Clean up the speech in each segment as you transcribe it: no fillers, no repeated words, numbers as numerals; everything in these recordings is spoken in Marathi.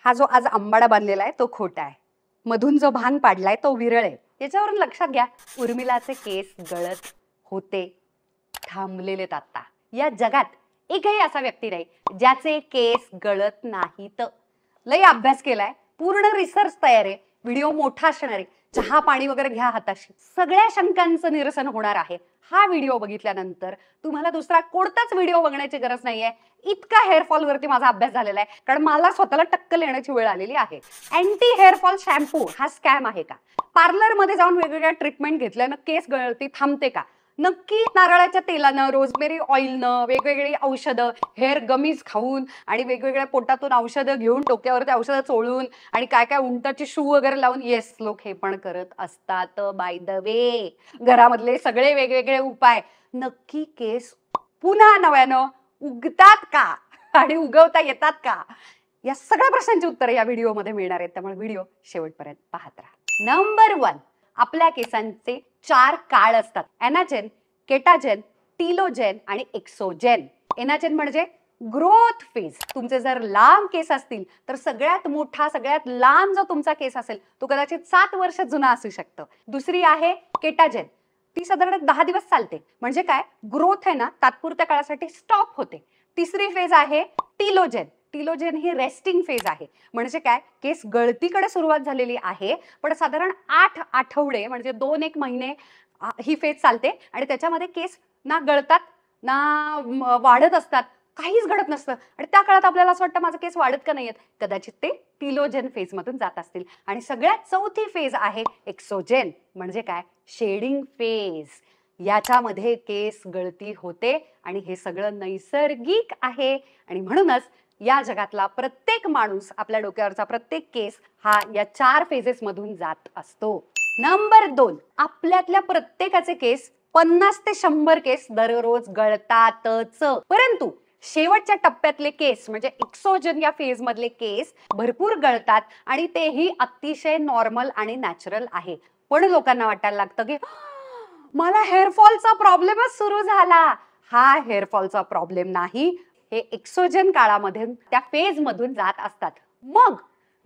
हा जो आज आंबाडा बांधलेला आहे तो खोटा आहे, मधून जो भांग पाडलाय तो विरळ आहे. याच्यावरून लक्षात घ्या, उर्मिलाचे केस गळत होते, थांबलेले आता. या जगात एकही असा व्यक्ती नाही ज्याचे केस गळत नाहीत. लय अभ्यास केलाय, पूर्ण रिसर्च तयार आहे, व्हिडिओ मोठा असणार आहे, चहा पाणी वगैरे घ्या हाताशी, सगळ्या शंकांचं निरसन होणार आहे. हा व्हिडिओ बघितल्यानंतर तुम्हाला दुसरा कोणताच व्हिडिओ बघण्याची गरज नाहीये. इतका हेअरफॉल वरती माझा अभ्यास झालेला आहे, कारण मला स्वतःला टक्कल येण्याची वेळ आलेली आहे. अँटी हेअरफॉल शॅम्पू हा स्कॅम आहे का? पार्लर मध्ये जाऊन वेगवेगळ्या ट्रीटमेंट घेतल्यानं केस गळती थांबते का? नक्की नारळाच्या तेलानं, रोजमेरी ऑइलनं, वेगवेगळी औषधं, हेअर गमीज खाऊन आणि वेगवेगळ्या पोटातून औषधं घेऊन डोक्यावरती औषधं चोळून आणि काय काय उंटाची शू वगैरे लावून, येस लोक हे पण करत असतात बाय द वे. घरामधले सगळे वेगवेगळे उपाय नक्की केस पुन्हा नव्यानं उगतात का आणि उगवता येतात का? या सगळ्या प्रश्नांची उत्तरे या व्हिडिओमध्ये मिळणार आहेत, त्यामुळे व्हिडिओ शेवटपर्यंत पाहत राहा. नंबर 1, आपल्या केसांचे 4 काळ असतात: एनाजेन, केटाजेन, टीलोजेन आणि एक्सोजेन. एनाजेन म्हणजे ग्रोथ फेज. तुमचे जर लांब केस असतील तर सगळ्यात मोठा, सगळ्यात लांब जो तुमचा केस असेल तो कदाचित 7 वर्ष जुना असू शकतो. दुसरी आहे केटाजेन, ती साधारण 10 दिवस चालते. म्हणजे काय, ग्रोथ आहे ना तात्पुरत्या काळासाठी स्टॉप होते. तिसरी फेज आहे टीलोजेन. टीलोजेन ही रेस्टिंग फेज आहे. म्हणजे काय, केस गळतीकडे सुरुवात झालेली आहे, पण साधारण 8 आठवडे म्हणजे 2-1 महिने ही फेज चालते आणि त्याच्यामध्ये केस ना गळतात ना वाढत असतात, काहीच घडत नसतं. आणि त्या काळात आपल्याला असं वाटतं माझे केस वाढत का नाहीयेत, कदाचित ते टीलोजेन फेज मधून जात असतील. आणि सगळ्यात चौथी फेज आहे एक्सोजेन. म्हणजे काय, शेडिंग फेज. याच्यामध्ये केस गळती होते आणि हे सगळं नैसर्गिक आहे. आणि म्हणूनच या जगातला प्रत्येक माणूस, आपल्या डोक्यावरचा प्रत्येक केस हा या 4 फेजेस मधून जात असतो. नंबर 2, आपल्यातल्या प्रत्येकाचे केस 50 ते 100 केस दररोज गळतातच. परंतु शेवटच्या टप्प्यातले केस म्हणजे एक्सोजन या फेज मधले केस भरपूर गळतात आणि तेही अतिशय नॉर्मल आणि नॅचरल आहे. पण लोकांना वाटायला लागतं की मला हेअरफॉलचा प्रॉब्लेमच सुरू झाला. हा हेअरफॉलचा प्रॉब्लेम नाही, हे एक्सोजन काळामध्ये त्या फेज मधून जात असतात. मग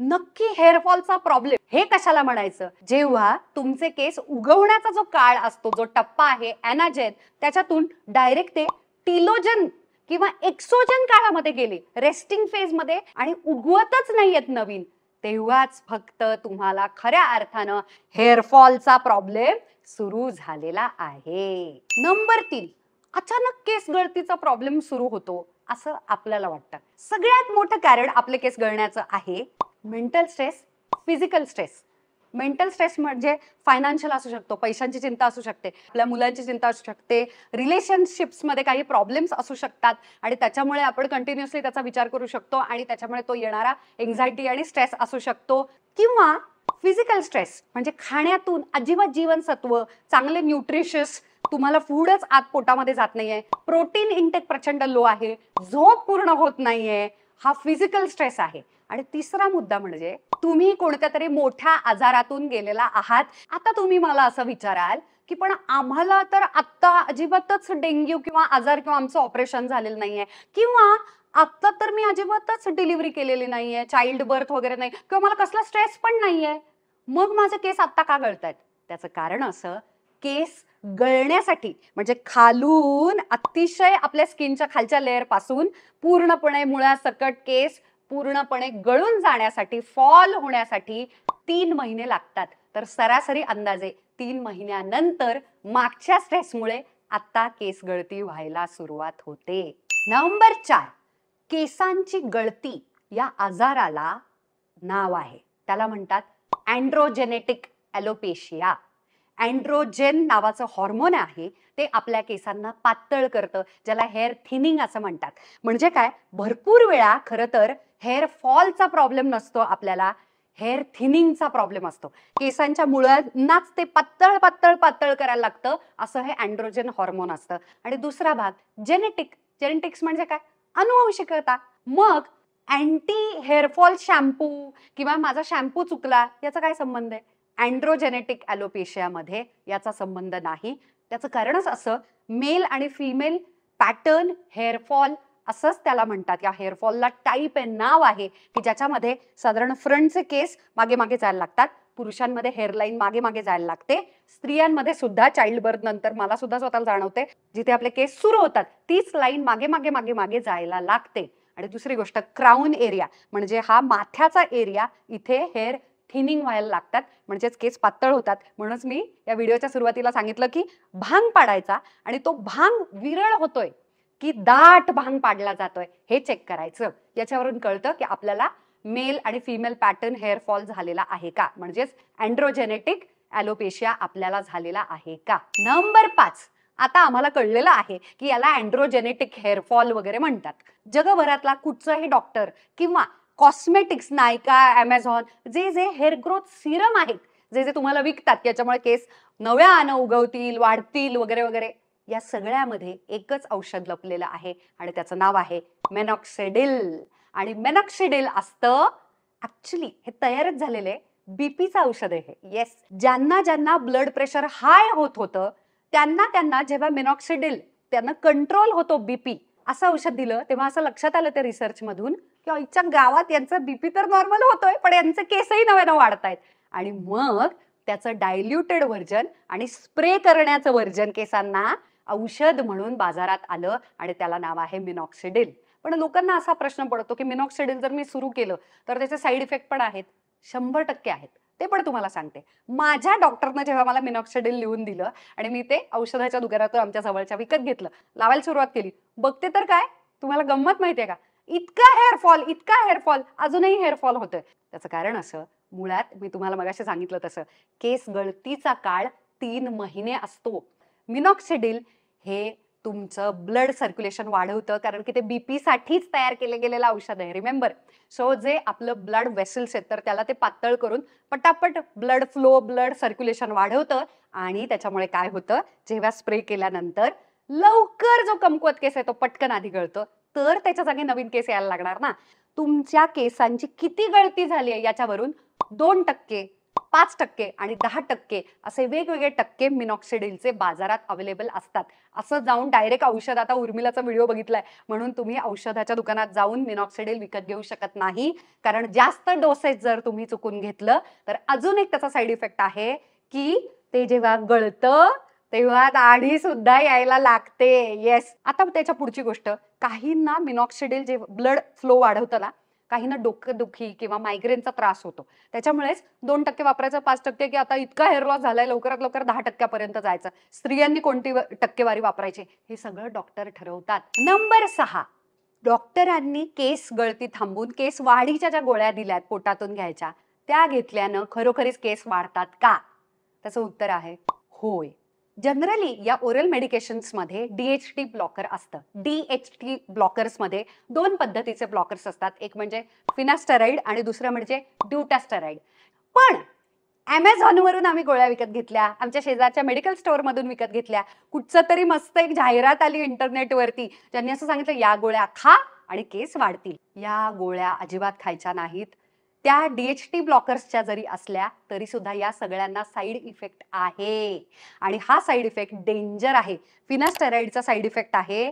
नक्की हेअरफॉलचा प्रॉब्लेम हे कशाला म्हणायचं? जेव्हा तुमचे केस उगवण्याचा जो काळ असतो, जो टप्पा आहे एनाजेन, त्याच्यातून डायरेक्ट ते टीलोजन किंवा एक्सोजन काळामध्ये गेले, रेस्टिंग फेज मध्ये, आणि उगवतच नाहीयेत नवीन, तेव्हाच फक्त तुम्हाला खऱ्या अर्थानं हेअरफॉलचा प्रॉब्लेम सुरू झालेला आहे. नंबर 3, अचानक केस गळतीचा प्रॉब्लेम सुरू होतो असं आपल्याला वाटतं. सगळ्यात मोठं कारण आपले केस गळण्याचं आहे mental stress, physical stress. Mental stress म्हणजे फायनान्शियल असू शकतो, पैशांची चिंता असू शकते, आपल्या मुलांची चिंता असू शकते, रिलेशनशिप्स मध्ये काही प्रॉब्लेम्स असू शकतात आणि त्याच्यामुळे आपण कंटिन्युअसली त्याचा विचार करू शकतो आणि त्याच्यामुळे तो येणारा एन्झायटी आणि स्ट्रेस असू शकतो. किंवा फिजिकल स्ट्रेस म्हणजे खाण्यातून अजिबात जीवनसत्व, चांगले न्यूट्रिशियस तुम्हाला फूडच आत पोटामध्ये जात नाहीये, प्रोटीन इंटेक प्रचंड लो आहे, झोप पूर्ण होत नाहीये, हा फिजिकल स्ट्रेस आहे. आणि तिसरा मुद्दा म्हणजे तुम्ही कोणत्या तरी मोठ्या आजारातून गेलेला आहात. आता तुम्ही मला असं विचाराल की पण आम्हाला तर आता अजिबातच डेंग्यू किंवा आजार किंवा आमचं ऑपरेशन झालेलं नाहीये, किंवा आता तर मी अजिबातच डिलिव्हरी केलेली नाहीये, चाइल्ड बर्थ वगैरे नाही, किंवा मला कसला स्ट्रेस पण नाहीये, मग माझे केस आता का गळतायत? त्याचं कारण असं, केस गळण्यासाठी म्हणजे खालून अतिशय आपल्या स्किनच्या खालच्या लेअर पासून पूर्णपणे मुळासकट केस पूर्णपणे गळून जाण्यासाठी, फॉल होण्यासाठी 3 महिने लागतात. तर सरासरी अंदाजे 3 महिन्यानंतर मागच्या स्ट्रेसमुळे आता केस गळती व्हायला सुरुवात होते. नंबर 4, केसांची गळती या आजाराला नाव आहे, त्याला म्हणतात अँड्रोजेनेटिक ॲलोपेशिया. अँड्रोजेन नावाचं हॉर्मोन आहे, ते आपल्या केसांना पातळ करतं, ज्याला हेअर थिनिंग असं म्हणतात. म्हणजे काय, भरपूर वेळा खरं तर हेअर फॉलचा प्रॉब्लेम नसतो आपल्याला, हेअर थिनिंगचा प्रॉब्लेम असतो. केसांच्या मुळांनाच ते पातळ पातळ पातळ करायला लागतं, असं हे अँड्रोजेन हॉर्मोन असतं. आणि दुसरा भाग जेनेटिक. जेनेटिक्स म्हणजे काय, अनुवंशिकता. मग अँटी हेअरफॉल शॅम्पू किंवा माझा शॅम्पू चुकला याचा काय संबंध आहे? अँड्रोजेनेटिक ॲलोपेशियामध्ये याचा संबंध नाही. त्याचं कारणच असं, मेल आणि फिमेल पॅटर्न हेअरफॉल असंच त्याला म्हणतात. या हेअरफॉलला टाईप आहे, नाव आहे, की ज्याच्यामध्ये साधारण फ्रंटचे केस मागे मागे जायला लागतात. पुरुषांमध्ये हेअरलाईन मागे मागे जायला लागते. स्त्रियांमध्ये सुद्धा चाइल्ड बर्थ नंतर मला सुद्धा स्वतःला जाणवते, जिथे आपले केस सुरू होतात तीच लाईन मागे मागे मागे मागे जायला लागते. आणि दुसरी गोष्ट, क्राऊन एरिया म्हणजे हा माथ्याचा एरिया, इथे हेअर थिनिंग व्हायला लागतात, म्हणजेच केस पातळ होतात. म्हणूनच मी या व्हिडिओच्या सुरुवातीला सांगितलं की भांग पाडायचा आणि तो भांग विरळ होतोय की दाट भांग पाडला जातोय हे चेक करायचं. याच्यावरून कळतं की आपल्याला मेल आणि फिमेल पॅटर्न हेअरफॉल झालेला आहे का, म्हणजेच अँड्रोजेनेटिक ॲलोपेशिया आपल्याला झालेला आहे का. नंबर 5, आता आम्हाला कळलेलं आहे की याला अँड्रोजेनेटिक हेअरफॉल वगैरे म्हणतात. जगभरातला कुठचाही डॉक्टर किंवा कॉस्मेटिक्स, नायका, ॲमेझॉन, जे जे हेअर ग्रोथ सिरम आहेत, जे जे तुम्हाला विकतात, याच्यामुळे केस नव्यानं उगवतील, वाढतील वगैरे वगैरे, या सगळ्यामध्ये एकच औषध लपलेलं आहे आणि त्याचं नाव आहे मेनॉक्सिडिल. आणि मेनॉक्सिडिल असतं, ऍक्च्युली हे तयारच झालेले बीपीचं औषध आहे. येस, ज्यांना ज्यांना ब्लड प्रेशर हाय होत होतं त्यांना त्यांना जेव्हा मेनॉक्सिडिल त्यांना कंट्रोल होतो बीपी असं औषध दिलं, तेव्हा असं लक्षात आलं त्या रिसर्च मधून की आईच्या गावात यांचा बीपी तर नॉर्मल होतोय, पण यांचे केसही नव्यानं वाढतायत. आणि मग त्याचं डायल्युटेड व्हर्जन आणि स्प्रे करण्याचं व्हर्जन केसांना औषध म्हणून बाजारात आलं आणि त्याला नाव आहे मिनॉक्सिडिल. पण लोकांना असा प्रश्न पडतो की मिनॉक्सिडिल जर मी सुरू केलं तर त्याचे साईड इफेक्ट पण आहेत, 100% आहेत. ते पण तुम्हाला सांगते. माझ्या डॉक्टरनं जेव्हा मला मिनॉक्सिडिल लिहून दिलं आणि मी ते औषधाच्या दुकानातून आमच्या जवळच्या विकत घेतलं, लावायला सुरुवात केली, बघते तर काय, तुम्हाला गंमत माहितीये का, इतका हेअरफॉल, अजूनही हेअरफॉल होतोय. त्याचं कारण असं, मुळात मी तुम्हाला मगाशी सांगितलं तसं केस गळतीचा काळ 3 महिने असतो. मिनॉक्सिडिल हे तुमचं ब्लड सर्क्युलेशन वाढवतं, कारण की ते बीपी साठीच तयार केले गेलेलं औषध आहे, रिमेंबर. सो जे आपलं ब्लड वेसल्स आहेत तर त्याला ते पातळ करून पटापट ब्लड फ्लो, ब्लड सर्क्युलेशन वाढवतं. आणि त्याच्यामुळे काय होतं, जेव्हा स्प्रे केल्यानंतर लवकर जो कमकुवत केस आहे तो पटकन आधी गळतो, तर त्याच्या जागी नवीन केस यायला लागणार ना. तुमच्या केसांची किती गळती झाली आहे याच्यावरून 2%, 5% आणि 10% असे वेगवेगळे टक्के मिनॉक्सिडिलचे बाजारात अवेलेबल असतात. असं जाऊन डायरेक्ट औषध, आता उर्मिलाचा व्हिडिओ बघितलाय म्हणून तुम्ही औषधाच्या दुकानात जाऊन मिनॉक्सिडिल विकत घेऊ शकत नाही, कारण जास्त डोसेज जर तुम्ही चुकून घेतलं तर अजून एक त्याचा साईड इफेक्ट आहे की ते जेव्हा गळतं तेव्हा दाढी सुद्धा यायला लागते. येस. आता त्याच्या पुढची गोष्ट, काहींना मिनॉक्सिडिल जे ब्लड फ्लो वाढवतं ना, काहींना डोकेदुखी किंवा मायग्रेनचा त्रास होतो. त्याच्यामुळेच 2% वापरायचं, 5% की आता इतका हेअर लॉस झालाय लवकरात लवकर 10% जायचं. स्त्रियांनी कोणती टक्केवारी वापरायची हे सगळं डॉक्टर ठरवतात. नंबर 6, डॉक्टरांनी केस गळती थांबून केस वाढीच्या ज्या गोळ्या दिल्यात पोटातून घ्यायच्या, त्या घेतल्यानं खरोखरीच केस वाढतात का? त्याचं उत्तर आहे होय. जनरली या ओरल मेडिकेशन्समध्ये DHT ब्लॉकर असतं. DHT ब्लॉकर्समध्ये 2 पद्धतीचे ब्लॉकर्स असतात, एक म्हणजे फिनास्टेरॉइड आणि दुसरं म्हणजे ड्युटास्टेरॉइड. पण Amazonवरून आम्ही गोळ्या विकत घेतल्या, आमच्या शेजारच्या मेडिकल स्टोअरमधून विकत घेतल्या. कुठचं तरी मस्त एक जाहिरात आली इंटरनेटवरती, ज्यांनी असं सांगितलं या गोळ्या खा आणि केस वाढतील. या गोळ्या अजिबात खायच्या नाहीत. त्या DHT ब्लॉकर्सच्या जरी असल्या तरी सुद्धा या सगळ्यांना साईड इफेक्ट आहे आणि हा साईड इफेक्ट डेंजर आहे. फिनास्टेरॉइडचा साईड इफेक्ट आहे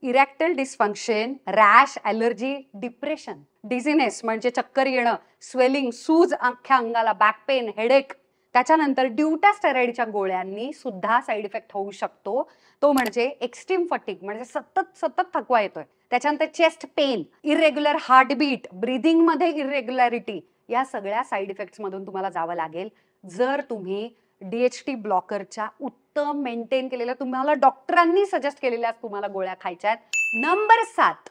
erectile dysfunction, rash, allergy, depression, dizziness म्हणजे चक्कर येणं, स्वेलिंग, सूज अख्ख्या अंगाला, बॅक पेन, हेडेक. त्याच्यानंतर ड्युटास्टेरॉइडच्या गोळ्यांनी सुद्धा साईड इफेक्ट होऊ शकतो, तो म्हणजे एक्स्ट्रीम फटिग, म्हणजे सतत सतत थकवा येतोय. त्याच्यानंतर चेस्ट पेन, इरेग्युलर हार्टबीट, ब्रीदिंगमध्ये इरेग्युलॅरिटी, या सगळ्या साईड इफेक्ट्स मधून तुम्हाला जावं लागेल जर तुम्ही DHT ब्लॉकरच्या उत्तम मेंटेन केलेल्या, तुम्हाला डॉक्टरांनी सजेस्ट केलेल्या तुम्हाला गोळ्या खायच्या आहेत. नंबर 7,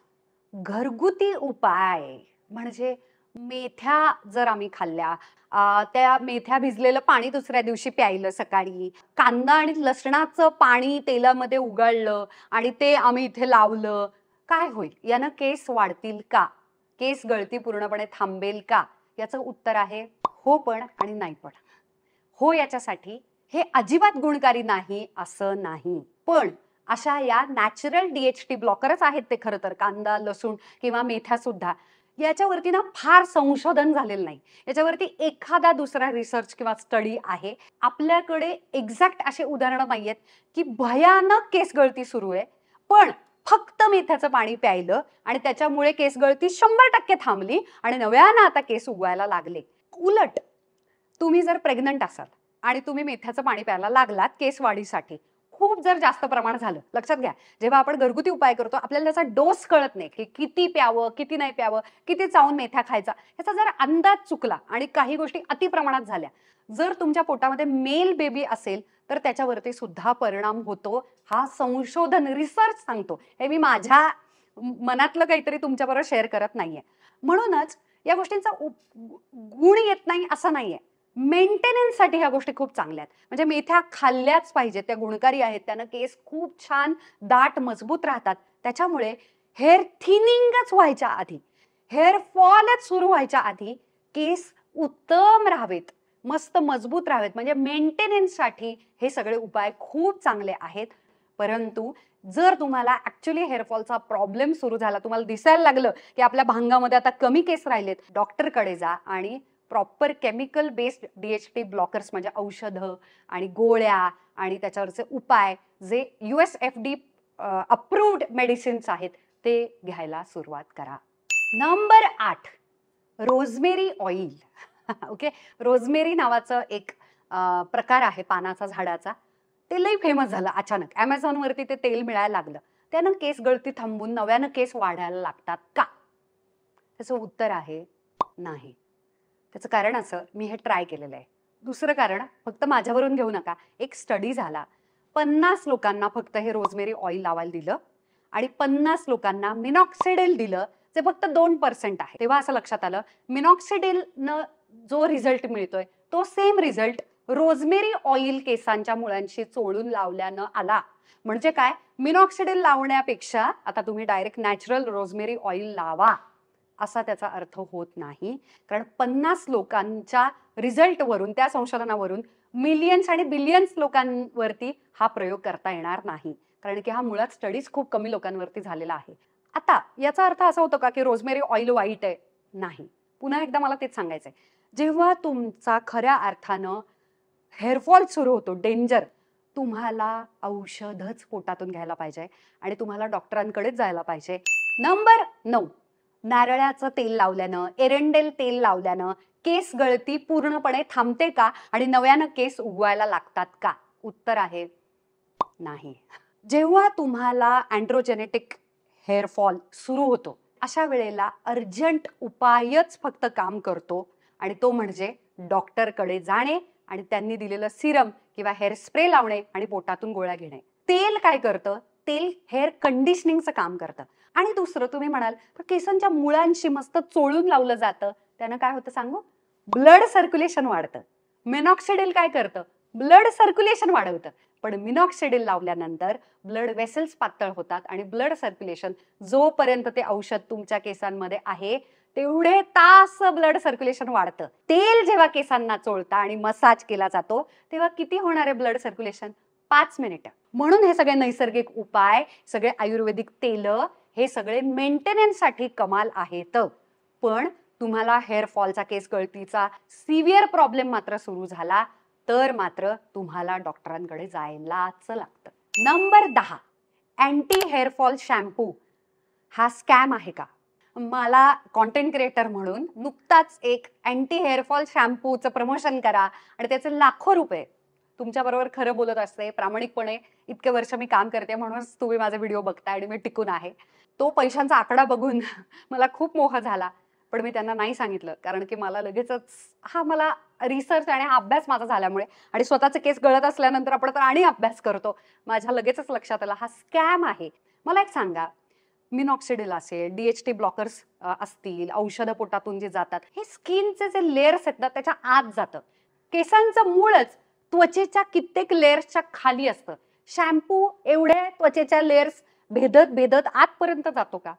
घरगुती उपाय म्हणजे मेथ्या जर आम्ही खाल्ल्या, त्या मेथ्या भिजलेलं पाणी दुसऱ्या दिवशी प्यायलं सकाळी, कांदा आणि लसणाचं पाणी तेलामध्ये उगाळलं आणि ते आम्ही इथे लावलं, काय होईल? यानं केस वाढतील का? केस गळती पूर्णपणे थांबेल का? याचं उत्तर आहे हो पण आणि नाही पण. हो याच्यासाठी हे अजिबात गुणकारी नाही असं नाही, पण अशा या नॅचरल DHT ब्लॉकरच आहेत ते खरं तर, कांदा, लसूण किंवा मेथ्या सुद्धा. याच्यावरती ना फार संशोधन झालेलं नाही, याच्यावरती एखादा दुसरा रिसर्च किंवा स्टडी आहे. आपल्याकडे एक्झॅक्ट असे उदाहरणं नाहीयेत की भयानक केस गळती सुरू आहे, पण फक्त मेथ्याचं पाणी प्यायलं आणि त्याच्यामुळे केस गळती 100% थांबली आणि नव्यानं आता केस उगवायला लागले. उलट तुम्ही जर प्रेग्नंट असाल आणि तुम्ही मेथ्याचं पाणी प्यायला लागलात केस वाढीसाठी, खूप जर जास्त प्रमाण झालं, लक्षात घ्या, जेव्हा आपण घरगुती उपाय करतो आपल्याला त्याचा डोस कळत नाही की किती प्यावं, किती नाही प्यावं, किती चावून मेथ्या खायचा, याचा जर अंदाज चुकला आणि काही गोष्टी अति प्रमाणात झाल्या, जर तुमच्या पोटामध्ये मेल बेबी असेल तर त्याच्यावरती सुद्धा परिणाम होतो. हा संशोधन, रिसर्च सांगतो. हे मी माझ्या मनातलं काहीतरी तुमच्याबरोबर शेअर करत नाहीये. म्हणूनच या गोष्टींचा गुण येत नाही असं नाहीये. मेंटेनन्ससाठी ह्या गोष्टी खूप चांगल्या आहेत. म्हणजे मेथ्या खाल्ल्याच पाहिजेत, त्या गुणकारी आहेत, त्यानं केस खूप छान दाट मजबूत राहतात. त्याच्यामुळे हेअर थिनिंगच व्हायच्या आधी, हेअर फॉलच सुरू व्हायच्या आधी केस उत्तम राहावेत, मस्त मजबूत राहावेत. म्हणजे मेंटेनन्ससाठी हे सगळे उपाय खूप चांगले आहेत. परंतु जर तुम्हाला ऍक्च्युली हेअरफॉलचा प्रॉब्लेम सुरू झाला, तुम्हाला दिसायला लागलं की आपल्या भांगामध्ये आता कमी केस राहिलेत, डॉक्टरकडे जा आणि proper chemical based DHT blockers म्हणजे औषधं आणि गोळ्या आणि त्याच्यावरचे उपाय जे USFD अप्रूव्ड मेडिसिन्स आहेत ते घ्यायला सुरुवात करा. Number 8, rosemary oil. Okay, rosemary नावाचं एक प्रकार आहे पानाचा, झाडाचा. ते लई फेमस झालं अचानक. Amazonवरती ते तेल मिळायला लागलं. त्यानं केस गळती थांबून नव्यानं केस वाढायला लागतात का? त्याचं उत्तर आहे नाही. त्याचं कारण असं, मी हे ट्राय केलेलं आहे. दुसरं कारण फक्त माझ्यावरून घेऊ नका. एक स्टडी झाला, 50 लोकांना फक्त हे रोजमेरी ऑइल लावायला दिलं आणि 50 लोकांना मिनॉक्सिडिल दिलं, जे फक्त 2% आहे. तेव्हा असं लक्षात आलं, मिनॉक्सिडिलनं जो रिझल्ट मिळतोय तो सेम रिझल्ट रोजमेरी ऑइल केसांच्या मुळांशी चोळून लावल्यानं आला. म्हणजे काय, मिनॉक्सिडिल लावण्यापेक्षा आता तुम्ही डायरेक्ट नॅचरल रोजमेरी ऑइल लावा असा त्याचा अर्थ होत नाही. कारण 50 लोकांच्या रिझल्टवरून, त्या संशोधनावरून मिलियन्स आणि बिलियन्स लोकांवरती हा प्रयोग करता येणार नाही. कारण की हा मुळात स्टडीज खूप कमी लोकांवरती झालेला आहे. आता याचा अर्थ असा होतो का की रोजमेरी ऑइल वाईट आहे? नाही. पुन्हा एकदा मला तेच सांगायचंय, जेव्हा तुमचा खऱ्या अर्थानं हेअरफॉल सुरू होतो, डेंजर, तुम्हाला औषधच पोटातून घ्यायला पाहिजे आणि तुम्हाला डॉक्टरांकडेच जायला पाहिजे. नंबर 9, नारळाचं तेल लावल्यानं, एरंडेल तेल लावल्यानं केस गळती पूर्णपणे थांबते का आणि नव्यानं केस उगवायला लागतात का? उत्तर आहे नाही. जेव्हा तुम्हाला अँड्रोजेनेटिक हेअरफॉल सुरू होतो अशा वेळेला अर्जंट उपायच फक्त काम करतो आणि तो म्हणजे डॉक्टरकडे जाणे आणि त्यांनी दिलेलं सिरम किंवा हेअर स्प्रे लावणे आणि पोटातून गोळ्या घेणे. तेल काय करतं? तेल हेअर कंडिशनिंगचं काम करतं. आणि दुसरं, तुम्ही म्हणाल तर केसांच्या मुळांशी मस्त चोळून लावलं जातं, त्यानं काय होतं सांगू? ब्लड सर्क्युलेशन वाढतं. मिनॉक्सिडिल काय करतं? ब्लड सर्क्युलेशन वाढवतं. पण मिनॉक्सिडिल लावल्यानंतर ब्लड वेसल्स पातळ होतात आणि ब्लड सर्क्युलेशन, जोपर्यंत ते औषध तुमच्या केसांमध्ये आहे तेवढे तास ब्लड सर्क्युलेशन वाढतं. तेल जेव्हा केसांना चोळता आणि मसाज केला जातो तेव्हा किती होणार आहे ब्लड सर्क्युलेशन? 5 मिनिटं. म्हणून हे सगळे नैसर्गिक उपाय, सगळे आयुर्वेदिक तेल, हे सगळे मेंटेनन्ससाठी कमाल आहेत. पण तुम्हाला हेअरफॉलचा, केस गळतीचा सिव्हिअर प्रॉब्लेम मात्र सुरू झाला तर मात्र तुम्हाला डॉक्टरांकडे जायलाच लागतं. नंबर 10, अँटी हेअरफॉल शॅम्पू हा स्कॅम आहे का? मला कॉन्टेंट क्रिएटर म्हणून नुकताच एक अँटी हेअरफॉल शॅम्पूचं प्रमोशन करा आणि त्याचे लाखो रुपये. तुमच्याबरोबर खरं बोलत असते, प्रामाणिकपणे इतके वर्ष मी काम करते म्हणूनच तुम्ही माझे व्हिडिओ बघताय आणि मी टिकून आहे. तो पैशांचा आकडा बघून मला खूप मोह झाला, पण मी त्यांना नाही सांगितलं कारण की मला लगेचच मला रिसर्च आणि हा अभ्यास माझा झाल्यामुळे आणि स्वतःचे केस गळत असल्यानंतर आपण तर आणि अभ्यास करतो, माझ्या लगेचच लक्षात आलं हा स्कॅम आहे. मला एक सांगा, मिनॉक्सिडिल असेल, DHT ब्लॉकर्स असतील, औषधं पोटातून जे जातात, हे स्किनचे जे लेयर्स आहेत ना त्याच्या आत जातं. केसांचं मूळच त्वचेच्या कित्येक लेयर्सच्या खाली असतं. शॅम्पू एवढे त्वचेच्या लेयर्स भेदत भेदत आतपर्यंत जातो का?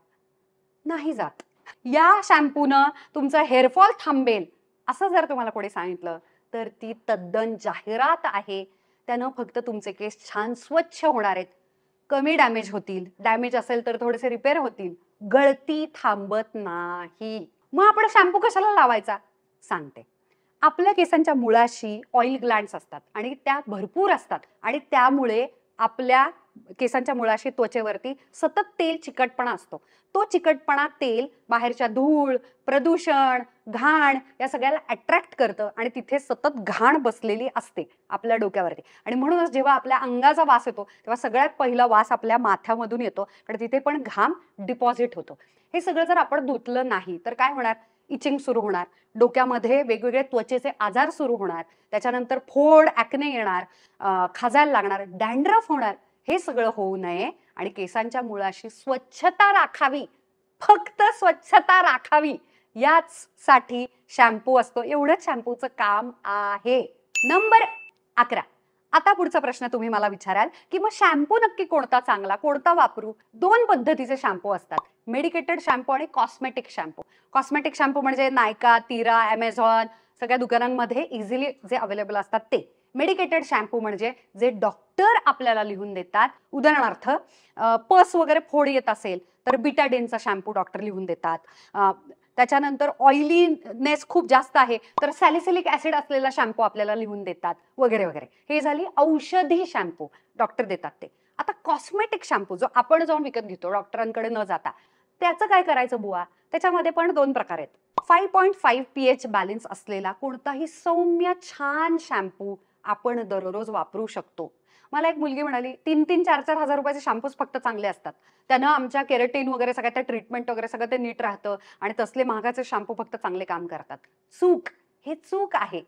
नाही जात. या शॅम्पूनं तुमचा हेअरफॉल थांबेल असं जर तुम्हाला कोणी सांगितलं तर ती तद्दन जाहिरात आहे. त्यानं फक्त तुमचे केस छान स्वच्छ होणार आहेत, कमी डॅमेज होतील, डॅमेज असेल तर थोडेसे रिपेअर होतील, गळती थांबत नाही. मग आपण शॅम्पू कशाला लावायचा? सांगते. आपल्या केसांच्या मुळाशी ऑइल ग्लँड्स असतात आणि त्या भरपूर असतात आणि त्यामुळे आपल्या केसांच्या मुळाशी त्वचेवरती सतत तेल चिकटपणा असतो. तो चिकटपणा तेल बाहेरच्या धूळ, प्रदूषण, घाण या सगळ्याला अट्रॅक्ट करतं आणि तिथे सतत घाण बसलेली असते आपल्या डोक्यावरती. आणि म्हणूनच जेव्हा आपल्या अंगाचा वास येतो तेव्हा सगळ्यात पहिला वास आपल्या माथ्यामधून येतो, कारण तिथे पण घाम डिपॉझिट होतो. हे सगळं जर आपण धुतलं नाही तर काय होणार? इचिंग सुरू होणार, डोक्यामध्ये वेगवेगळे त्वचेचे आजार सुरू होणार, त्याच्यानंतर फोड, ॲक्ने येणार, खाजायला लागणार, डॅन्ड्रफ होणार. हे सगळं होऊ नये आणि केसांच्या मुळाशी स्वच्छता राखावी, फक्त स्वच्छता राखावी याच साठी शॅम्पू असतो. एवढंच शॅम्पूचं काम आहे. नंबर 11. आता पुढचा प्रश्न तुम्ही मला विचाराल की मग शॅम्पू नक्की कोणता चांगला, कोणता वापरू? 2 पद्धतीचे शॅम्पू असतात, मेडिकेटेड शॅम्पू आणि कॉस्मेटिक शॅम्पू. कॉस्मेटिक शॅम्पू म्हणजे नायका, तिरा, ॲमेझॉन सगळ्या दुकानांमध्ये इझिली जे अवेलेबल असतात ते. मेडिकेटेड शॅम्पू म्हणजे जे डॉक्टर आपल्याला लिहून देतात. उदाहरणार्थ पस वगैरे फोड येत असेल तर बिटाडिनचा शॅम्पू डॉक्टर लिहून देतात. त्याच्यानंतर ऑइलीनेस खूप जास्त आहे तर सॅलिसिलिक ऍसिड असलेला शॅम्पू आपल्याला लिहून देतात वगैरे वगैरे. हे झाली औषधी शॅम्पू, डॉक्टर देतात ते. आता कॉस्मेटिक शॅम्पू जो आपण जाऊन विकत घेतो डॉक्टरांकडे न जाता, त्याचं काय करायचं बुवा? त्याच्यामध्ये पण 2 प्रकार आहेत. 5.5 pH बॅलन्स असलेला कोणताही सौम्य छान शॅम्पू आपण दररोज वापरू शकतो. मला एक मुलगी म्हणाली 3-3, 4-4 हजार रुपयाचे शॅम्पूज फक्त चांगले असतात, त्यानं आमच्या केराटिन वगैरे सगळ्या त्या ट्रीटमेंट वगैरे सगळं ते नीट राहतं आणि तसले महागाचे शॅम्पू फक्त चांगले काम करतात. चूक, हे चूक आहे.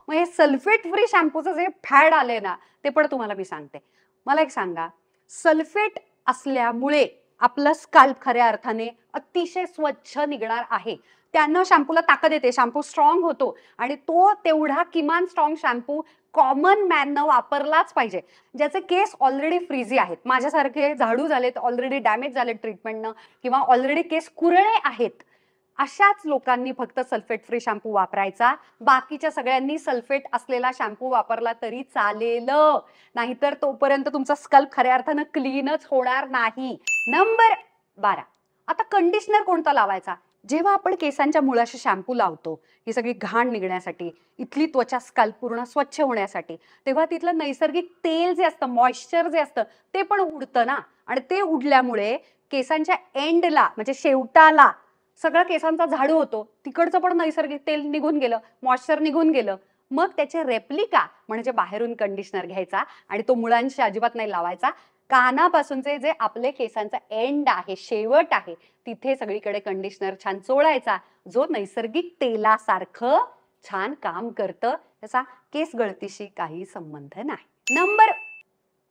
मग हे सल्फेट फ्री शॅम्पूचं जे फॅड आले ना ते पण तुम्हाला मी सांगते. मला एक सांगा, सल्फेट असल्यामुळे आपलं स्काल्प खऱ्या अर्थाने अतिशय स्वच्छ निघणार आहे. त्यानं शॅम्पूला ताकद येते, शॅम्पू स्ट्रॉंग होतो आणि तो तेवढा किमान स्ट्रॉंग शॅम्पू कॉमन मॅननं वापरलाच पाहिजे, ज्याचे केस ऑलरेडी फ्रीझी आहेत. माझ्यासारखे झाडू झालेत, ऑलरेडी डॅमेज झालेत ट्रीटमेंटनं, किंवा ऑलरेडी केस कुरळे आहेत, अशाच लोकांनी फक्त सल्फेट फ्री शॅम्पू वापरायचा. बाकीच्या सगळ्यांनी सल्फेट असलेला शॅम्पू वापरला तरी चालेल, नाहीतर तोपर्यंत तुमचा स्कल्प खऱ्या अर्थानं क्लीनच होणार नाही. नंबर 12. आता कंडिशनर कोणता लावायचा? जेव्हा आपण केसांच्या मुळाशी शॅम्पू लावतो ही सगळी घाण निघण्यासाठी, इथली त्वचा स्कल्प पूर्ण स्वच्छ होण्यासाठी, तेव्हा तिथलं नैसर्गिक तेल जे असतं, मॉइश्चर जे असतं ते पण उडतं ना. आणि ते उडल्यामुळे केसांच्या एंडला म्हणजे शेवटाला सगळा केसांचा झाडू होतो, तिकडचं पण नैसर्गिक तेल निघून गेलं, मॉइश्चर निघून गेलं. मग त्याचे रेप्लिका म्हणजे बाहेरून कंडिशनर घ्यायचा आणि तो मुळांशी अजिबात नाही लावायचा. कानापासूनचे जे आपले केसांचा एंड आहे, शेवट आहे, तिथे सगळीकडे कंडिशनर छान चोळायचा, जो नैसर्गिक तेलासारखं छान काम करतं. त्याचा केस गळतीशी काही संबंध नाही. नंबर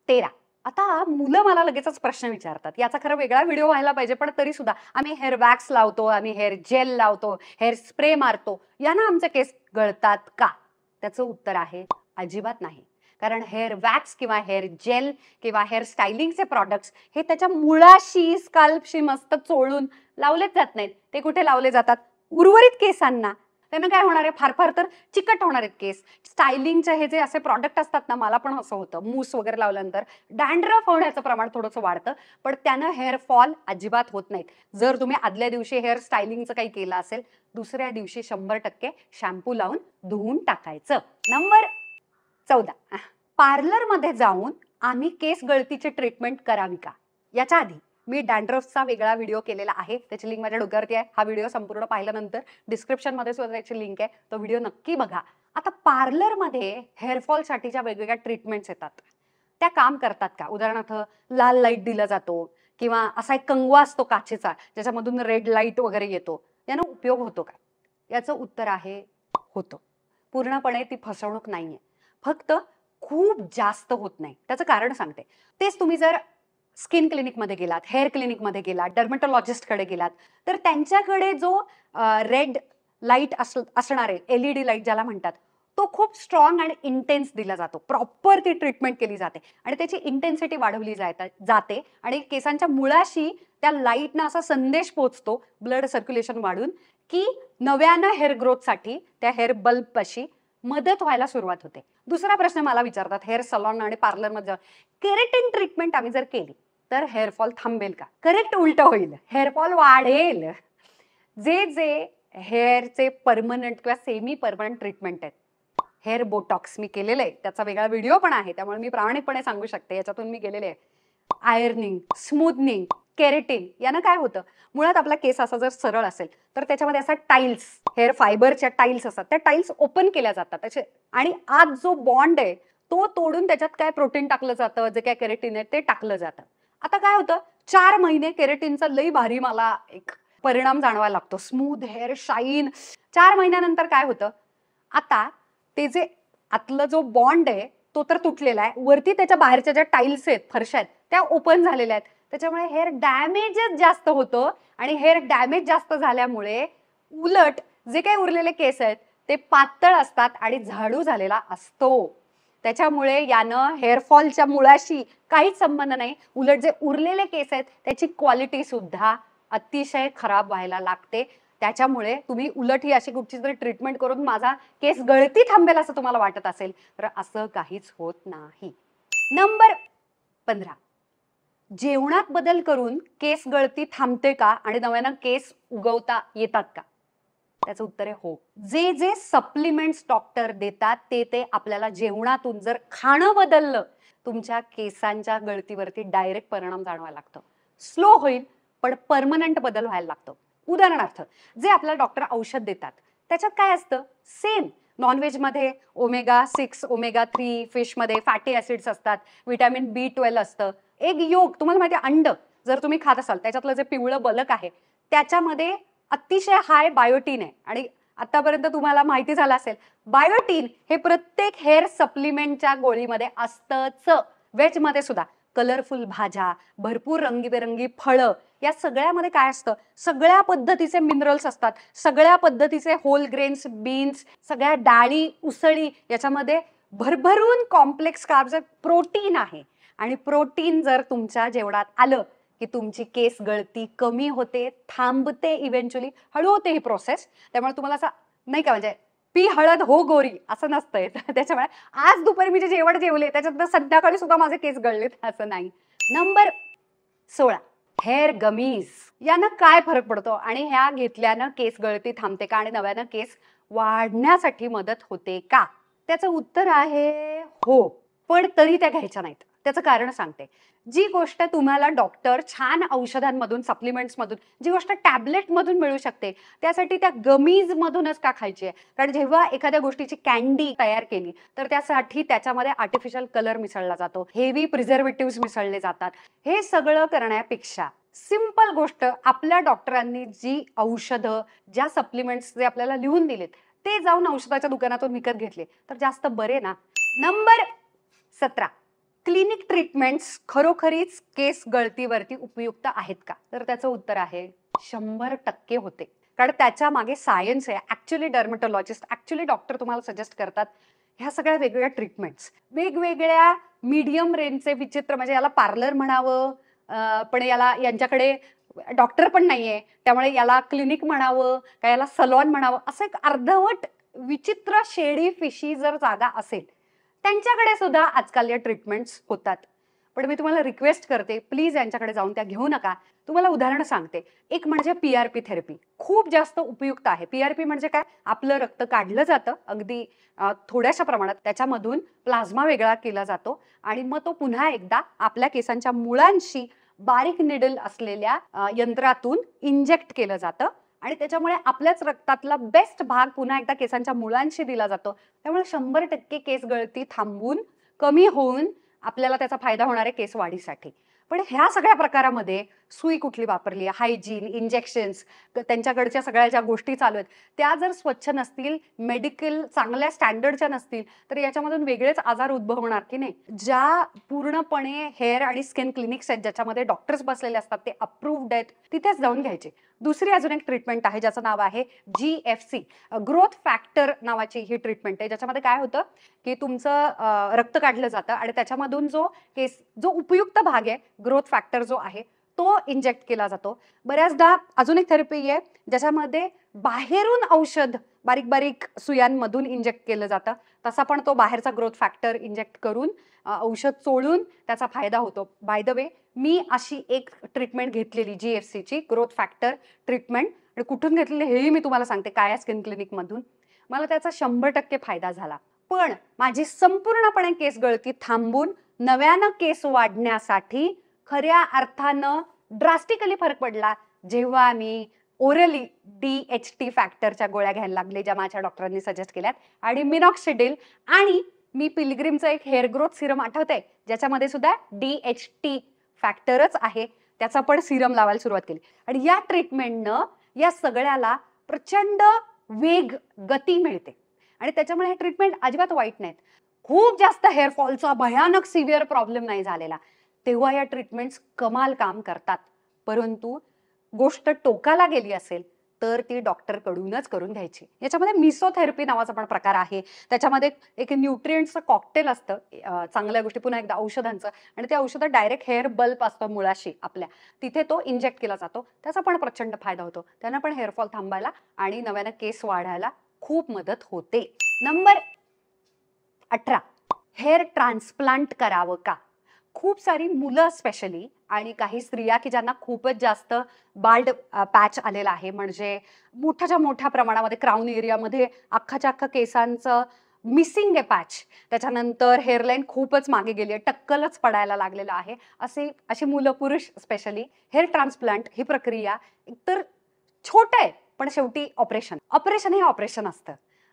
13. आता मुलं मला लगेचच प्रश्न विचारतात, याचा खरं वेगळा व्हिडिओ व्हायला पाहिजे, पण तरी सुद्धा आम्ही हेअर वॅक्स लावतो, आम्ही हेअर जेल लावतो, हेअर स्प्रे मारतो, यानं आमचे केस गळतात का? त्याचं उत्तर आहे अजिबात नाही. कारण हेअर वॅक्स किंवा हेअर जेल किंवा हेअर स्टायलिंगचे प्रॉडक्ट्स हे त्याच्या मुळाशी, स्काल्पशी मस्त चोळून लावलेच जात नाहीत. ते कुठे लावले जातात? उर्वरित केसांना. त्यानं काय होणार आहे? फार फार तर चिकट होणार आहेत केस. स्टायलिंगचे हे जे असे प्रॉडक्ट असतात ना, मला पण असं होतं, मूस वगैरे लावल्यानंतर डॅन्ड्रफ होण्याचं प्रमाण थोडंसं वाढतं, पण त्यानं हेअर फॉल अजिबात होत नाहीत. जर तुम्ही आदल्या दिवशी हेअर स्टायलिंगचं काही केलं असेल, दुसऱ्या दिवशी 100% शॅम्पू लावून धुवून टाकायचं. नंबर 14. पार्लरमध्ये जाऊन आम्ही केस गळतीची ट्रीटमेंट करावी का? याच्या आधी मी डॅन्ड्रफचा वेगळा व्हिडिओ केलेला आहे, त्याची लिंक माझ्या डोक्यावरती आहे. हा व्हिडिओ संपूर्ण पाहिल्यानंतर डिस्क्रिप्शनमध्ये सुद्धा त्याची लिंक आहे, तो व्हिडिओ नक्की बघा. आता पार्लरमध्ये हेअरफॉलसाठीच्या वेगवेगळ्या ट्रीटमेंट्स येतात, त्या काम करतात का? उदाहरणार्थ लाल लाईट दिला जातो किंवा असा एक कंगवा असतो काचेचा ज्याच्यामधून रेड लाईट वगैरे येतो, यानं उपयोग होतो का? याचं उत्तर आहे होतं. पूर्णपणे ती फसवणूक नाहीये, फक्त खूप जास्त होत नाही. त्याचं कारण सांगते. तेच तुम्ही जर स्किन क्लिनिकमध्ये गेलात, हेअर क्लिनिकमध्ये गेलात, डर्मेटोलॉजिस्टकडे गेलात, तर त्यांच्याकडे जो रेड लाईट असणार आहे, LED लाईट ज्याला म्हणतात, तो खूप स्ट्रॉंग आणि इंटेन्स दिला जातो. प्रॉपर ती ट्रीटमेंट केली जाते आणि त्याची इंटेन्सिटी वाढवली जाते आणि केसांच्या मुळाशी त्या लाईटनं असा संदेश पोहोचतो, ब्लड सर्क्युलेशन वाढून, की नव्यानं हेअर ग्रोथसाठी त्या हेअर बल्बपाशी मदत व्हायला सुरुवात होते. दुसरा प्रश्न मला विचारतात हेअर सलॉन आणि पार्लरमध्ये जाऊन, केराटिन ट्रीटमेंट आम्ही जर केली तर हेअरफॉल थांबेल का? करेक्ट उलट होईल, हेअरफॉल वाढेल. जे जे हेअरचे परमनंट किंवा सेमी परमनंट ट्रीटमेंट आहेत, हेअर बोटॉक्स मी केलेलं आहे, त्याचा वेगळा व्हिडिओ पण आहे, त्यामुळे मी प्रामाणिकपणे सांगू शकते, याच्यातून मी गेलेले आहे. आयर्निंग, स्मूथनिंग, केरेटिन यानं काय होतं, मुळात आपला केस असा जर सरळ असेल तर त्याच्यामध्ये असा टाईल्स, हेअर फायबरच्या टाईल्स असतात, त्या टाईल्स ओपन केल्या जातात असे, आणि आत जो बॉन्ड आहे तो तोडून त्याच्यात काय प्रोटीन टाकलं जातं, जे काय केरेटिन आहे ते टाकलं जातं. आता काय होतं, 4 महिने केरेटिनचा लई भारी मला एक परिणाम जाणवायला लागतो, स्मूथ हेअर, शाईन. 4 महिन्यानंतर काय होतं, आता ते जे आतलं जो बॉन्ड आहे तो तर तुटलेला आहे, वरती त्याच्या बाहेरच्या ज्या टाईल्स आहेत, फरशा आहेत, त्या ओपन झालेल्या आहेत. त्याच्यामुळे हेअर डॅमेजच जास्त होतं, आणि हेअर डॅमेज जास्त झाल्यामुळे उलट जे काही उरलेले केस आहेत ते पातळ असतात आणि झाडू झालेला असतो. त्याच्यामुळे यानं हेअरफॉलच्या मुळाशी काहीच संबंध नाही, उलट जे उरलेले केस आहेत त्याची क्वालिटी सुद्धा अतिशय खराब व्हायला लागते. त्याच्यामुळे तुम्ही उलट ही अशी कुठची तरी ट्रीटमेंट करून माझा केस गळती थांबेल असं तुम्हाला वाटत असेल तर असं काहीच होत नाही. नंबर 15, जेवणात बदल करून केस गळती थांबते का आणि नव्यानं केस उगवता येतात का? त्याचं उत्तर आहे हो. जे जे सप्लिमेंट्स डॉक्टर देतात ते आपल्याला जेवणातून जर खाणं बदललं, तुमच्या केसांच्या गळतीवरती डायरेक्ट परिणाम जाणवायला लागतो. स्लो होईल पण परमनंट बदल व्हायला लागतो. उदाहरणार्थ, जे आपल्याला डॉक्टर औषध देतात त्याच्यात काय असतं, सेम नॉनव्हेजमध्ये ओमेगा 6, ओमेगा 3, फिशमध्ये फॅटी ऍसिड्स असतात, व्हिटॅमिन B12 असतं, एक योग तुम्हाला माहिती आहे, अंड जर तुम्ही खात असाल त्याच्यातलं जे पिवळं बलक आहे त्याच्यामध्ये अतिशय हाय बायोटीन आहे. आणि आतापर्यंत तुम्हाला माहिती झालं असेल, बायोटीन हे प्रत्येक हेअर सप्लिमेंटच्या गोळीमध्ये असतंच. व्हेजमध्ये सुद्धा कलरफुल भाज्या, भरपूर रंगीबेरंगी फळं, या सगळ्यामध्ये काय असतं, सगळ्या पद्धतीचे मिनरल्स असतात, सगळ्या पद्धतीचे होल ग्रेन्स, बीन्स, सगळ्या डाळी, उसळी, याच्यामध्ये भरभरून कॉम्प्लेक्स कार्ब्स, प्रोटीन आहे. आणि प्रोटीन जर तुमच्या जेवणात आलं की तुमची केस गळती कमी होते, थांबते, इव्हेंच्युअली हळू होते ही प्रोसेस. त्यामुळे तुम्हाला असं नाही का, म्हणजे पी हळद हो गोरी असं नसतंय. त्याच्यामुळे आज दुपारी मी जे जेवण जेवले त्याच्यात संध्याकाळी सुद्धा माझे केस गळलेत असं नाही. Number 16, hair gummies. यानं काय फरक पडतो आणि ह्या घेतल्यानं केस गळती थांबते का आणि नव्यानं केस वाढण्यासाठी मदत होते का? त्याचं उत्तर आहे हो, पण तरी त्या घ्यायच्या नाहीत. त्याचं कारण सांगते. जी गोष्ट तुम्हाला डॉक्टर छान औषधांमधून, सप्लिमेंट्समधून, जी गोष्ट टॅबलेटमधून मिळू शकते, त्यासाठी त्या गमीजमधूनच का खायची आहे? कारण जेव्हा एखाद्या गोष्टीची कॅन्डी तयार केली तर त्यासाठी त्याच्यामध्ये आर्टिफिशियल कलर मिसळला जातो, हेवी प्रिझर्वेटिव्ह मिसळले जातात. हे सगळं करण्यापेक्षा सिंपल गोष्ट, आपल्या डॉक्टरांनी जी औषधं, ज्या सप्लिमेंट्स जे आपल्याला लिहून दिलेत ते जाऊन औषधाच्या दुकानातून विकत घेतले तर जास्त बरे ना. नंबर 17, क्लिनिक ट्रीटमेंट्स खरोखरीच केस गळतीवरती उपयुक्त आहेत का? तर त्याचं उत्तर आहे 100% होते. कारण त्याच्या मागे सायन्स आहे. ऍक्च्युली डर्मटोलॉजिस्ट, ऍक्च्युली डॉक्टर तुम्हाला सजेस्ट करतात ह्या सगळ्या वेगवेगळ्या ट्रीटमेंट्स, वेगवेगळ्या मीडियम रेंजचे विचित्र, म्हणजे याला पार्लर म्हणावं, पण याला, यांच्याकडे डॉक्टर पण नाहीये त्यामुळे याला क्लिनिक म्हणावं का याला सलॉन म्हणावं, असं एक अर्धवट विचित्र शेडी फिशी जर जागा असेल त्यांच्याकडे सुद्धा आजकाल या ट्रीटमेंट्स होतात. पण मी तुम्हाला रिक्वेस्ट करते, प्लीज यांच्याकडे जाऊन त्या घेऊ नका. तुम्हाला उदाहरण सांगते. एक म्हणजे PRP थेरपी, खूप जास्त उपयुक्त आहे. PRP म्हणजे काय, आपलं रक्त काढलं जातं अगदी थोड्याशा प्रमाणात, त्याच्यामधून प्लाझ्मा वेगळा केला जातो आणि मग तो पुन्हा एकदा आपल्या केसांच्या मुळांशी बारीक निडल असलेल्या यंत्रातून इंजेक्ट केलं जातं आणि त्याच्यामुळे आपल्याच रक्तातला बेस्ट भाग पुन्हा एकदा केसांच्या मुळांशी दिला जातो. त्यामुळे 100% केस गळती थांबून, कमी होऊन आपल्याला त्याचा फायदा होणार आहे केस वाढीसाठी. पण ह्या सगळ्या प्रकारामध्ये सुई कुठली वापरली, हायजीन, इंजेक्शन्स, त्यांच्याकडच्या सगळ्या ज्या गोष्टी चालू आहेत त्या जर स्वच्छ नसतील, मेडिकल चांगल्या स्टँडर्डच्या नसतील तर याच्यामधून वेगळेच आजार उद्भवणार की नाही. ज्या पूर्णपणे हेअर आणि स्किन क्लिनिक्स आहेत ज्याच्यामध्ये डॉक्टर्स बसलेले असतात, ते अप्रूव्ड आहेत, तिथेच जाऊन घ्यायचे. दुसरी अजून एक ट्रीटमेंट आहे ज्याचं नाव आहे GFC, ग्रोथ फॅक्टर नावाची ही ट्रीटमेंट आहे, ज्याच्यामध्ये काय होतं की तुमचं रक्त काढलं जातं आणि त्याच्यामधून जो उपयुक्त भाग आहे, ग्रोथ फॅक्टर जो आहे तो इंजेक्ट केला जातो. बऱ्याचदा अजून एक थेरपी आहे ज्याच्यामध्ये बाहेरून औषध बारीक बारीक सुयांमधून इंजेक्ट केलं जातं, तसा पण तो बाहेरचा ग्रोथ फॅक्टर इंजेक्ट करून औषध चोळून त्याचा फायदा होतो. बाय द वे, मी अशी एक ट्रीटमेंट घेतलेली GFCची ग्रोथ फॅक्टर ट्रीटमेंट, आणि कुठून घेतलेली हेही मी तुम्हाला सांगते, काया स्किन क्लिनिकमधून. मला त्याचा 100% फायदा झाला. पण माझी संपूर्णपणे केस गळती थांबून नव्यानं केस वाढण्यासाठी खऱ्या अर्थानं ड्रास्टिकली फरक पडला जेव्हा मी ओरली DHT फॅक्टरच्या गोळ्या घ्यायला लागले, ज्या माझ्या डॉक्टरांनी सजेस्ट केल्यात, आणि मिनॉक्सिडिल, आणि मी पिलग्रिमचं एक हेअर ग्रोथ सिरम आठवतंय ज्याच्यामध्ये सुद्धा DHT फॅक्टरच आहे, त्याचा पण सिरम लावायला सुरुवात केली. आणि या ट्रीटमेंटनं या सगळ्याला प्रचंड वेग, गती मिळते. आणि त्याच्यामुळे हे ट्रीटमेंट अजिबात वाईट नाहीत. खूप जास्त हेअरफॉलचा भयानक सिव्हिअर प्रॉब्लेम नाही झालेला तेव्हा या ट्रीटमेंट्स कमाल काम करतात. परंतु गोष्ट टोकाला गेली असेल तर ती डॉक्टर कडूनच करून घ्यायची. याच्यामध्ये मिसोथेरपी नावाचा पण प्रकार आहे. त्याच्यामध्ये एक न्यूट्रिएंट्सचं कॉकटेल असतं, चांगल्या गोष्टी, पुन्हा एकदा औषधांचं, आणि ते औषधं डायरेक्ट हेअर बल्ब असतं मुळाशी आपल्या, तिथे तो इंजेक्ट केला जातो. त्याचा पण प्रचंड फायदा होतो. त्यानं पण हेअरफॉल थांबायला आणि नव्यानं केस वाढायला खूप मदत होते. नंबर 18, हेअर ट्रान्सप्लांट करावं का? खूप सारी मुलं स्पेशली आणि काही स्त्रिया की ज्यांना खूपच जास्त बाल्ड पॅच आलेला आहे, म्हणजे मोठ्याच्या मोठ्या प्रमाणामध्ये क्राऊन एरियामध्ये अख्खाच्या अख्खा केसांचं मिसिंग आहे पॅच, त्याच्यानंतर हेअरलाईन खूपच मागे गेली आहे, टक्कलच पडायला लागलेलं आहे, अशी मुलं, पुरुष स्पेशली, हेअर ट्रान्सप्लांट ही प्रक्रिया एकतर छोटं आहे पण शेवटी ऑपरेशन हे ऑपरेशन असतं,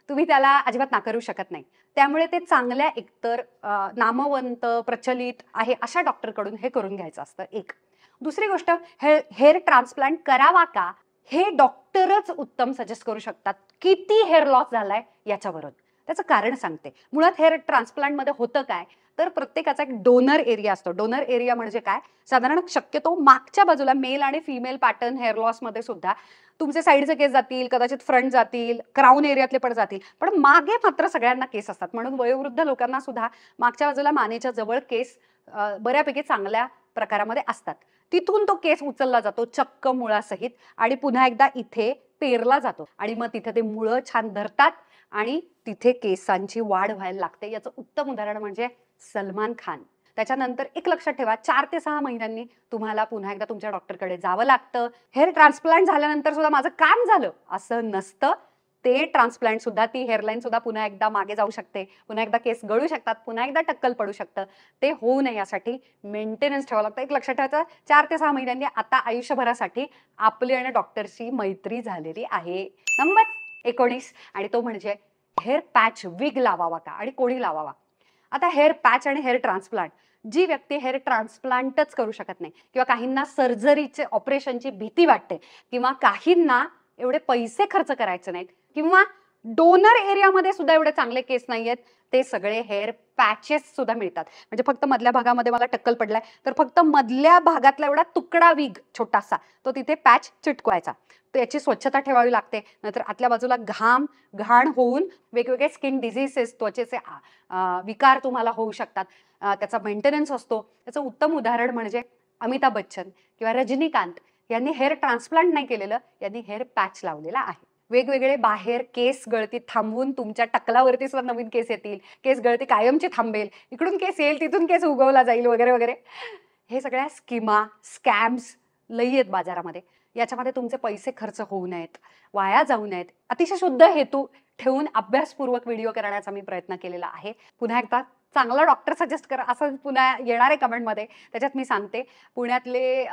तुम्ही त्याला अजिबात नाकारू शकत नाही. त्यामुळे ते चांगल्या एकतर नामवंत, प्रचलित आहे अशा डॉक्टरकडून हे करून घ्यायचं असतं. एक दुसरी गोष्ट, हेअर ट्रान्सप्लांट करावा का हे डॉक्टरच उत्तम सजेस्ट करू शकतात, किती हेअर लॉस झालाय याच्यावरून. त्याचं कारण सांगते. मुळात हेअर ट्रान्सप्लांटमध्ये होतं काय, तर प्रत्येकाचा एक डोनर एरिया असतो. डोनर एरिया म्हणजे काय, साधारण शक्यतो मागच्या बाजूला मेल आणि फिमेल पॅटर्न हेअर लॉसमध्ये सुद्धा तुमचे साईडचे केस जातील, कदाचित फ्रंट जातील, क्राऊन एरियातले पण जातील, पण मागे मात्र सगळ्यांना केस असतात. म्हणून वयोवृद्ध लोकांना सुद्धा मागच्या बाजूला मानेच्या जवळ केस बऱ्यापैकी चांगल्या प्रकारामध्ये असतात. तिथून तो केस उचलला जातो चक्क मुळासहित आणि पुन्हा एकदा इथे पेरला जातो आणि मग तिथे ते मुळं छान धरतात आणि तिथे केसांची वाढ व्हायला लागते. याचं उत्तम उदाहरण म्हणजे सलमान खान. त्याच्यानंतर एक लक्षात ठेवा, 4 ते 6 महिन्यांनी तुम्हाला पुन्हा एकदा तुमच्या डॉक्टरकडे जावं लागतं. हेअर ट्रान्सप्लांट झाल्यानंतर सुद्धा माझं काम झालं असं नसतं. ते ट्रान्सप्लांट सुद्धा, ती हेअरलाईन सुद्धा पुन्हा एकदा मागे जाऊ शकते, पुन्हा एकदा केस गळू शकतात, पुन्हा एकदा टक्कल पडू शकतं. ते होऊ नये यासाठी मेंटेनन्स ठेवावं लागतं. एक लक्षात ठेवायचं, 4 ते 6 महिन्यांनी आता आयुष्यभरासाठी आपली आणि डॉक्टरची मैत्री झालेली आहे. नंबर 19, आणि तो म्हणजे हेअर पॅच विग लावावा का आणि कोणी लावावा. आता हेअर पॅच आणि हेअर ट्रान्सप्लांट, जी व्यक्ती हेअर ट्रान्सप्लांटच करू शकत नाही, किंवा काहींना सर्जरीचे, ऑपरेशनची भीती वाटते, किंवा काहींना एवढे पैसे खर्च करायचे नाहीत, किंवा डोनर एरियामध्ये सुद्धा एवढे चांगले केस नाहीयेत, ते सगळे हेअर पॅचेस सुद्धा मिळतात. म्हणजे फक्त मधल्या भागामध्ये मला टक्कल पडलाय तर फक्त मधल्या भागातला एवढा तुकडा विग छोटासा, तो तिथे पॅच चिटकवायचा. त्याची स्वच्छता ठेवावी लागते, नाहीतर आतल्या बाजूला घाण होऊन वेगवेगळे स्किन डिझीसेस, त्वचेचे विकार तुम्हाला होऊ शकतात. त्याचा मेंटेनन्स असतो. त्याचं उत्तम उदाहरण म्हणजे अमिताभ बच्चन किंवा रजनीकांत यांनी हेअर ट्रान्सप्लांट नाही केलेलं, यांनी हेअर पॅच लावलेला आहे. वेगवेगळे बाहेर केस गळती थांबवून तुमच्या टकलावरती सुद्धा नवीन केस येतील, केस गळती कायमची थांबेल, इकडून केस येईल, तिथून केस उगवला जाईल, वगैरे वगैरे. हे सगळ्या स्कीमा, स्कॅम्स लई आहेत बाजारामध्ये. याच्यामध्ये तुमचे पैसे खर्च होऊ नयेत, वाया जाऊ नयेत, अतिशय शुद्ध हेतू ठेवून अभ्यासपूर्वक व्हिडिओ करण्याचा मी प्रयत्न केलेला आहे. पुन्हा एकदा चांगला डॉक्टर सजेस्ट करा असं पुन्हा येणार आहे कमेंटमध्ये. त्याच्यात मी सांगते, पुण्यातले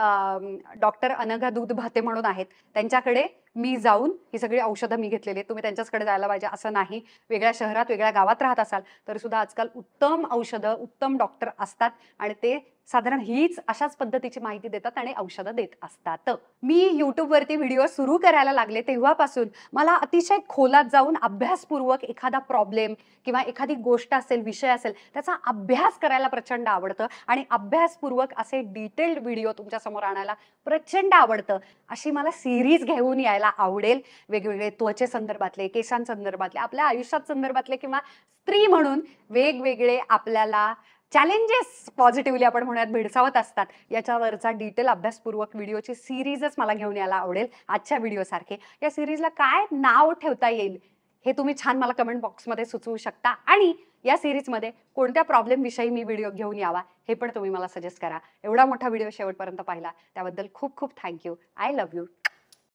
डॉक्टर अनघा दूध भाते म्हणून आहेत, त्यांच्याकडे मी जाऊन ही सगळी औषधं मी घेतलेली आहेत. तुम्ही त्यांच्याचकडे जायला पाहिजे असं नाही. वेगळ्या शहरात, वेगळ्या गावात राहत असाल तरी सुद्धा आजकाल उत्तम औषधं, उत्तम डॉक्टर असतात आणि ते साधारण अशाच पद्धतीची माहिती देतात आणि औषधं देत असतात. मी युट्यूबवरती व्हिडिओ सुरू करायला लागले तेव्हापासून मला अतिशय खोलात जाऊन अभ्यासपूर्वक एखादा प्रॉब्लेम किंवा एखादी गोष्ट असेल, विषय असेल, त्याचा अभ्यास करायला प्रचंड आवडतं आणि अभ्यासपूर्वक असे डिटेल्ड व्हिडिओ तुमच्या समोर आणायला प्रचंड आवडतं. अशी मला सिरीज घेऊन यायला आवडेल. वेगवेगळे त्वचे संदर्भातले, केसांसंदर्भातले, आपल्या आयुष्यात संदर्भातले, किंवा स्त्री म्हणून वेगवेगळे आपल्याला चॅलेंजेस पॉझिटिव्हली आपण म्हणूयात भेडसावत असतात, याच्यावरचा डिटेल अभ्यासपूर्वक व्हिडिओची सिरीजच मला घेऊन यायला आवडेल आजच्या व्हिडिओसारखे. या सिरीजला काय नाव ठेवता येईल हे तुम्ही छान मला कमेंट बॉक्समध्ये सुचवू शकता, आणि या सिरीजमध्ये कोणत्या प्रॉब्लेम विषयी मी व्हिडिओ घेऊन यावा हे पण तुम्ही मला सजेस्ट करा. एवढा मोठा व्हिडिओ शेवटपर्यंत पाहिला त्याबद्दल खूप खूप थँक्यू. I love you.